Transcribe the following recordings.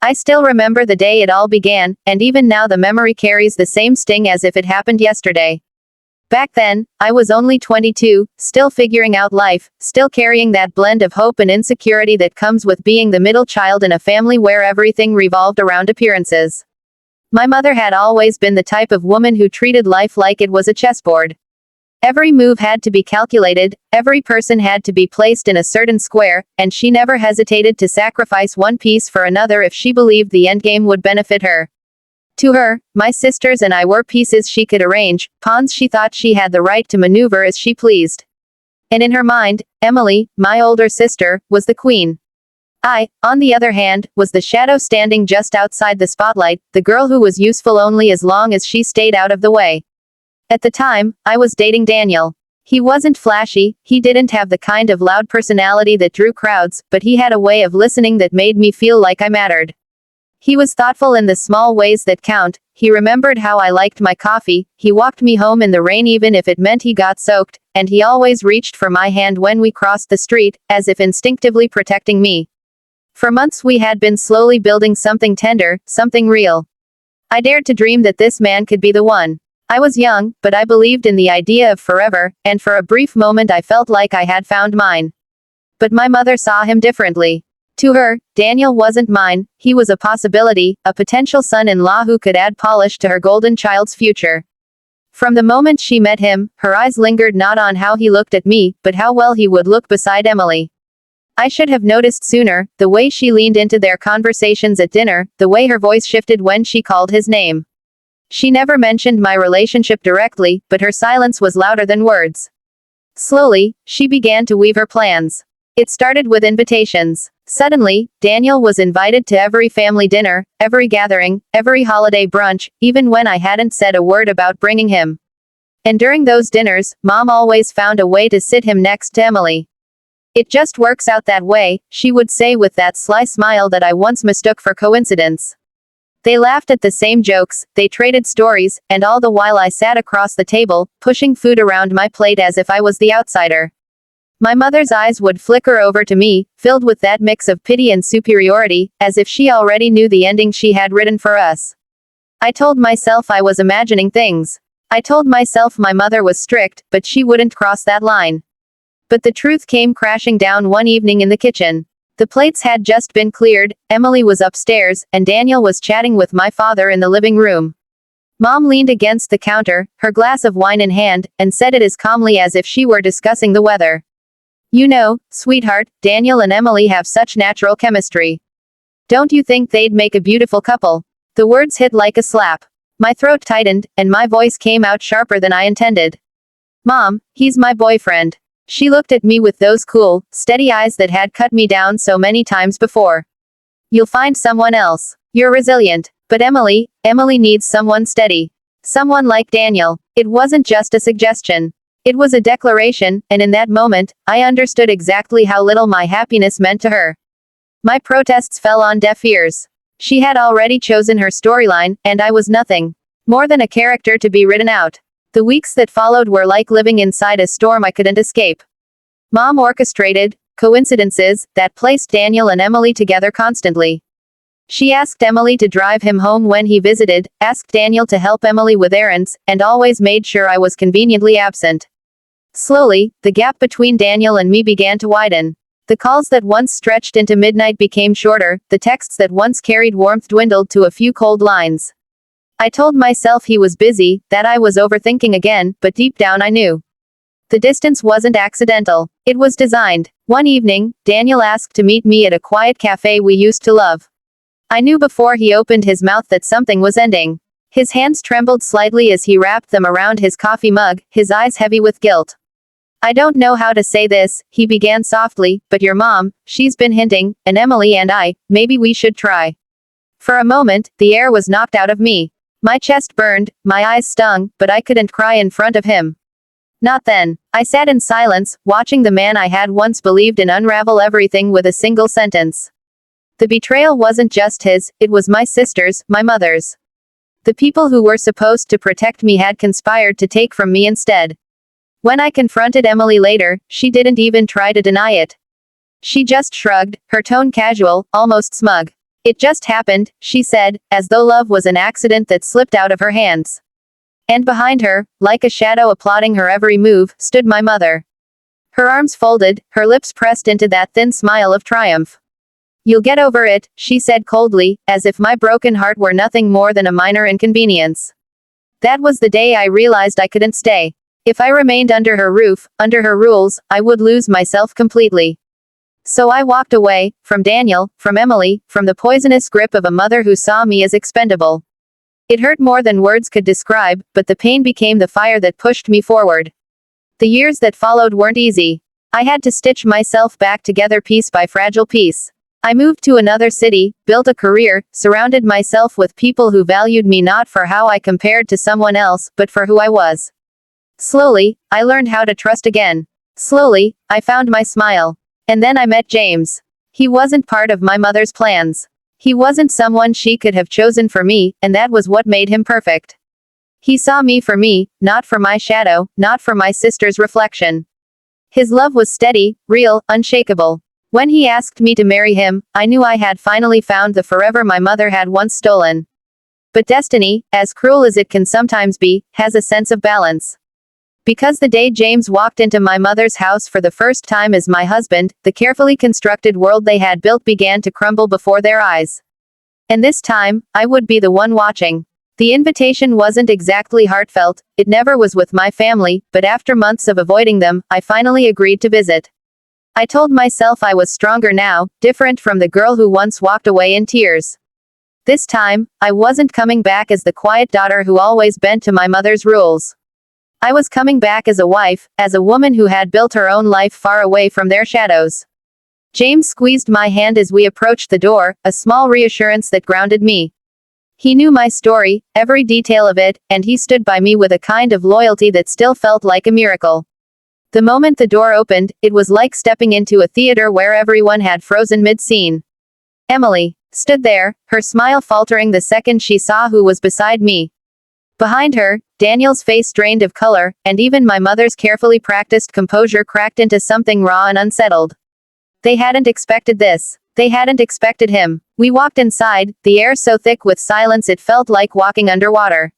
I still remember the day it all began, and even now the memory carries the same sting as if it happened yesterday. Back then, I was only 22, still figuring out life, still carrying that blend of hope and insecurity that comes with being the middle child in a family where everything revolved around appearances. My mother had always been the type of woman who treated life like it was a chessboard. Every move had to be calculated, every person had to be placed in a certain square, and she never hesitated to sacrifice one piece for another if she believed the endgame would benefit her. To her, my sisters and I were pieces she could arrange, pawns she thought she had the right to maneuver as she pleased. And in her mind, Emily, my older sister, was the queen. I, on the other hand, was the shadow standing just outside the spotlight, the girl who was useful only as long as she stayed out of the way. At the time, I was dating Daniel. He wasn't flashy, he didn't have the kind of loud personality that drew crowds, but he had a way of listening that made me feel like I mattered. He was thoughtful in the small ways that count, he remembered how I liked my coffee, he walked me home in the rain even if it meant he got soaked, and he always reached for my hand when we crossed the street, as if instinctively protecting me. For months we had been slowly building something tender, something real. I dared to dream that this man could be the one. I was young, but I believed in the idea of forever, and for a brief moment I felt like I had found mine. But my mother saw him differently. To her, Daniel wasn't mine, he was a possibility, a potential son-in-law who could add polish to her golden child's future. From the moment she met him, her eyes lingered not on how he looked at me, but how well he would look beside Emily. I should have noticed sooner, the way she leaned into their conversations at dinner, the way her voice shifted when she called his name. She never mentioned my relationship directly, but her silence was louder than words. Slowly, she began to weave her plans. It started with invitations. Suddenly, Daniel was invited to every family dinner, every gathering, every holiday brunch, even when I hadn't said a word about bringing him. And during those dinners, Mom always found a way to sit him next to Emily. "It just works out that way," she would say with that sly smile that I once mistook for coincidence. They laughed at the same jokes, they traded stories, and all the while I sat across the table, pushing food around my plate as if I was the outsider. My mother's eyes would flicker over to me, filled with that mix of pity and superiority, as if she already knew the ending she had written for us. I told myself I was imagining things. I told myself my mother was strict, but she wouldn't cross that line. But the truth came crashing down one evening in the kitchen. The plates had just been cleared, Emily was upstairs, and Daniel was chatting with my father in the living room. Mom leaned against the counter, her glass of wine in hand, and said it as calmly as if she were discussing the weather. "You know, sweetheart, Daniel and Emily have such natural chemistry. Don't you think they'd make a beautiful couple?" The words hit like a slap. My throat tightened, and my voice came out sharper than I intended. "Mom, he's my boyfriend." She looked at me with those cool, steady eyes that had cut me down so many times before. "You'll find someone else. You're resilient. But Emily needs someone steady. Someone like Daniel." It wasn't just a suggestion. It was a declaration, and in that moment, I understood exactly how little my happiness meant to her. My protests fell on deaf ears. She had already chosen her storyline, and I was nothing more than a character to be written out. The weeks that followed were like living inside a storm I couldn't escape. Mom orchestrated coincidences that placed Daniel and Emily together constantly. She asked Emily to drive him home when he visited, asked Daniel to help Emily with errands, and always made sure I was conveniently absent. Slowly, the gap between Daniel and me began to widen. The calls that once stretched into midnight became shorter, the texts that once carried warmth dwindled to a few cold lines. I told myself he was busy, that I was overthinking again, but deep down I knew. The distance wasn't accidental. It was designed. One evening, Daniel asked to meet me at a quiet cafe we used to love. I knew before he opened his mouth that something was ending. His hands trembled slightly as he wrapped them around his coffee mug, his eyes heavy with guilt. "I don't know how to say this," he began softly, "but your mom, she's been hinting, and Emily and maybe we should try." For a moment, the air was knocked out of me. My chest burned, my eyes stung, but I couldn't cry in front of him. Not then. I sat in silence, watching the man I had once believed in unravel everything with a single sentence. The betrayal wasn't just his, it was my sister's, my mother's. The people who were supposed to protect me had conspired to take from me instead. When I confronted Emily later, she didn't even try to deny it. She just shrugged, her tone casual, almost smug. It just happened, she said, as though love was an accident that slipped out of her hands. And behind her, like a shadow applauding her every move, stood my mother. Her arms folded, her lips pressed into that thin smile of triumph. You'll get over it, she said coldly, as if my broken heart were nothing more than a minor inconvenience. That was the day I realized I couldn't stay. If I remained under her roof, under her rules, I would lose myself completely. So I walked away, from Daniel, from Emily, from the poisonous grip of a mother who saw me as expendable. It hurt more than words could describe, but the pain became the fire that pushed me forward. The years that followed weren't easy. I had to stitch myself back together piece by fragile piece. I moved to another city, built a career, surrounded myself with people who valued me not for how I compared to someone else, but for who I was. Slowly, I learned how to trust again. Slowly, I found my smile. And then I met James. He wasn't part of my mother's plans. He wasn't someone she could have chosen for me, and that was what made him perfect. He saw me for me, not for my shadow, not for my sister's reflection. His love was steady, real, unshakable. When he asked me to marry him, I knew I had finally found the forever my mother had once stolen. But destiny, as cruel as it can sometimes be, has a sense of balance. Because the day James walked into my mother's house for the first time as my husband, the carefully constructed world they had built began to crumble before their eyes. And this time, I would be the one watching. The invitation wasn't exactly heartfelt, it never was with my family, but after months of avoiding them, I finally agreed to visit. I told myself I was stronger now, different from the girl who once walked away in tears. This time, I wasn't coming back as the quiet daughter who always bent to my mother's rules. I was coming back as a wife, as a woman who had built her own life far away from their shadows. James squeezed my hand as we approached the door, a small reassurance that grounded me. He knew my story, every detail of it, and he stood by me with a kind of loyalty that still felt like a miracle. The moment the door opened, it was like stepping into a theater where everyone had frozen mid-scene. Emily stood there, her smile faltering the second she saw who was beside me. Behind her, Daniel's face drained of color, and even my mother's carefully practiced composure cracked into something raw and unsettled. They hadn't expected this. They hadn't expected him. We walked inside, the air so thick with silence it felt like walking underwater.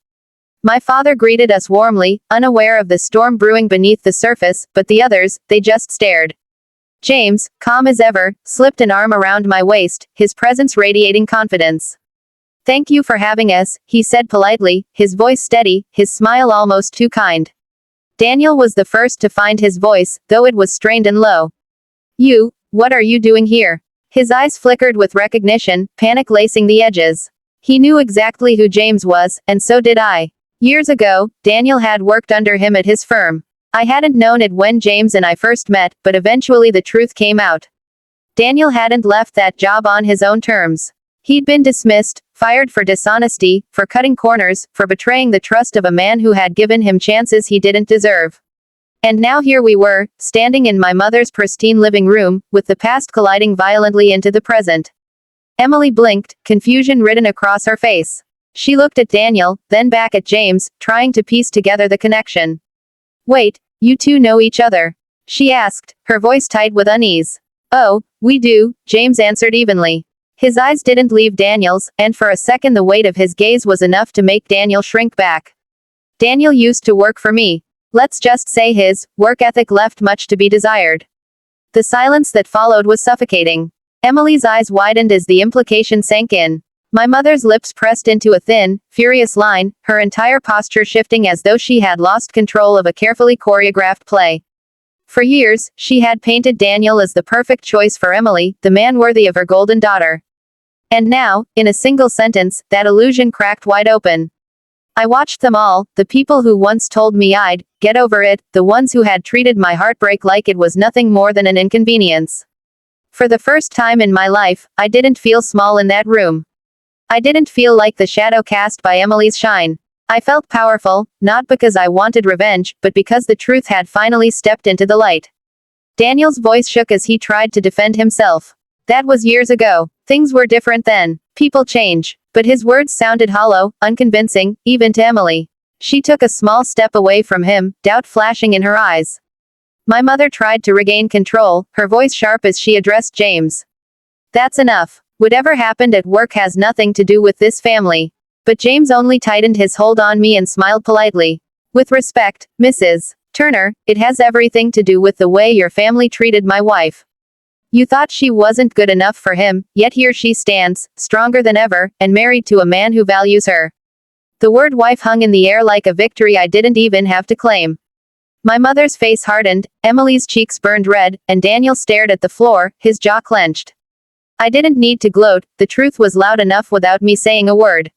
My father greeted us warmly, unaware of the storm brewing beneath the surface, but the others, they just stared. James, calm as ever, slipped an arm around my waist, his presence radiating confidence. Thank you for having us, he said politely, his voice steady, his smile almost too kind. Daniel was the first to find his voice, though it was strained and low. What are you doing here? His eyes flickered with recognition, panic lacing the edges. He knew exactly who James was, and so did I. Years ago, Daniel had worked under him at his firm. I hadn't known it when James and I first met, but eventually the truth came out. Daniel hadn't left that job on his own terms. He'd been dismissed, fired for dishonesty, for cutting corners, for betraying the trust of a man who had given him chances he didn't deserve. And now here we were, standing in my mother's pristine living room, with the past colliding violently into the present. Emily blinked, confusion written across her face. She looked at Daniel, then back at James, trying to piece together the connection. Wait, you two know each other? She asked, her voice tight with unease. Oh, we do, James answered evenly. His eyes didn't leave Daniel's, and for a second the weight of his gaze was enough to make Daniel shrink back. Daniel used to work for me. Let's just say his work ethic left much to be desired. The silence that followed was suffocating. Emily's eyes widened as the implication sank in. My mother's lips pressed into a thin, furious line, her entire posture shifting as though she had lost control of a carefully choreographed play. For years, she had painted Daniel as the perfect choice for Emily, the man worthy of her golden daughter. And now, in a single sentence, that illusion cracked wide open. I watched them all, the people who once told me I'd get over it, the ones who had treated my heartbreak like it was nothing more than an inconvenience. For the first time in my life, I didn't feel small in that room. I didn't feel like the shadow cast by Emily's shine. I felt powerful, not because I wanted revenge, but because the truth had finally stepped into the light. Daniel's voice shook as he tried to defend himself. That was years ago. Things were different then. People change. But his words sounded hollow, unconvincing, even to Emily. She took a small step away from him, doubt flashing in her eyes. My mother tried to regain control, her voice sharp as she addressed James. That's enough. Whatever happened at work has nothing to do with this family. But James only tightened his hold on me and smiled politely. With respect, Mrs. Turner, it has everything to do with the way your family treated my wife. You thought she wasn't good enough for him, yet here she stands, stronger than ever, and married to a man who values her. The word wife hung in the air like a victory I didn't even have to claim. My mother's face hardened, Emily's cheeks burned red, and Daniel stared at the floor, his jaw clenched. I didn't need to gloat, the truth was loud enough without me saying a word.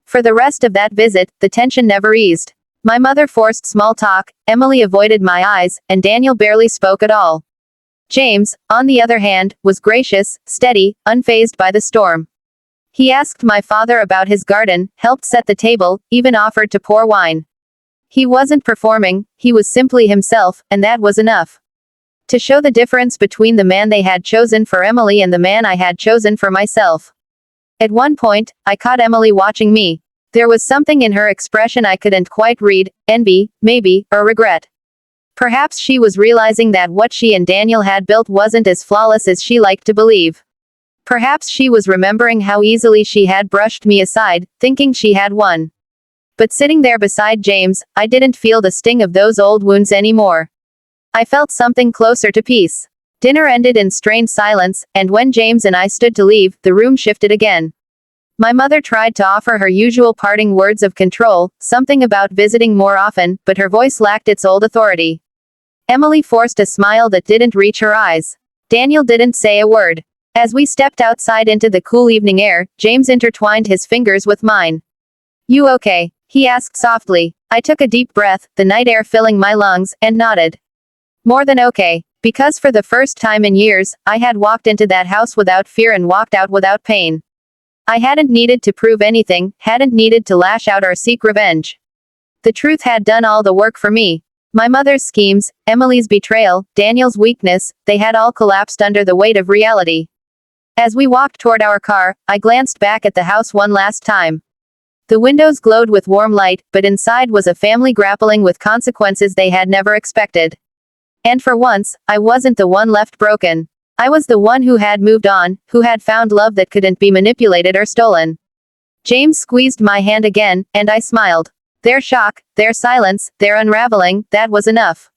For the rest of that visit, the tension never eased. My mother forced small talk, Emily avoided my eyes, and Daniel barely spoke at all. James, on the other hand, was gracious, steady, unfazed by the storm. He asked my father about his garden, helped set the table, even offered to pour wine. He wasn't performing, he was simply himself, and that was enough. To show the difference between the man they had chosen for Emily and the man I had chosen for myself. At one point, I caught Emily watching me. There was something in her expression I couldn't quite read, envy, maybe, or regret. Perhaps she was realizing that what she and Daniel had built wasn't as flawless as she liked to believe. Perhaps she was remembering how easily she had brushed me aside, thinking she had won. But sitting there beside James, I didn't feel the sting of those old wounds anymore. I felt something closer to peace. Dinner ended in strained silence, and when James and I stood to leave, the room shifted again. My mother tried to offer her usual parting words of control, something about visiting more often, but her voice lacked its old authority. Emily forced a smile that didn't reach her eyes. Daniel didn't say a word. As we stepped outside into the cool evening air, James intertwined his fingers with mine. You okay? He asked softly. I took a deep breath, the night air filling my lungs, and nodded. More than okay. Because for the first time in years, I had walked into that house without fear and walked out without pain. I hadn't needed to prove anything, hadn't needed to lash out or seek revenge. The truth had done all the work for me. My mother's schemes, Emily's betrayal, Daniel's weakness, they had all collapsed under the weight of reality. As we walked toward our car, I glanced back at the house one last time. The windows glowed with warm light, but inside was a family grappling with consequences they had never expected. And for once, I wasn't the one left broken. I was the one who had moved on, who had found love that couldn't be manipulated or stolen. James squeezed my hand again, and I smiled. Their shock, their silence, their unraveling, that was enough.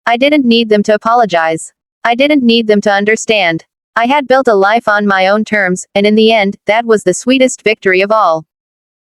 I didn't need them to apologize. I didn't need them to understand. I had built a life on my own terms, and in the end, that was the sweetest victory of all.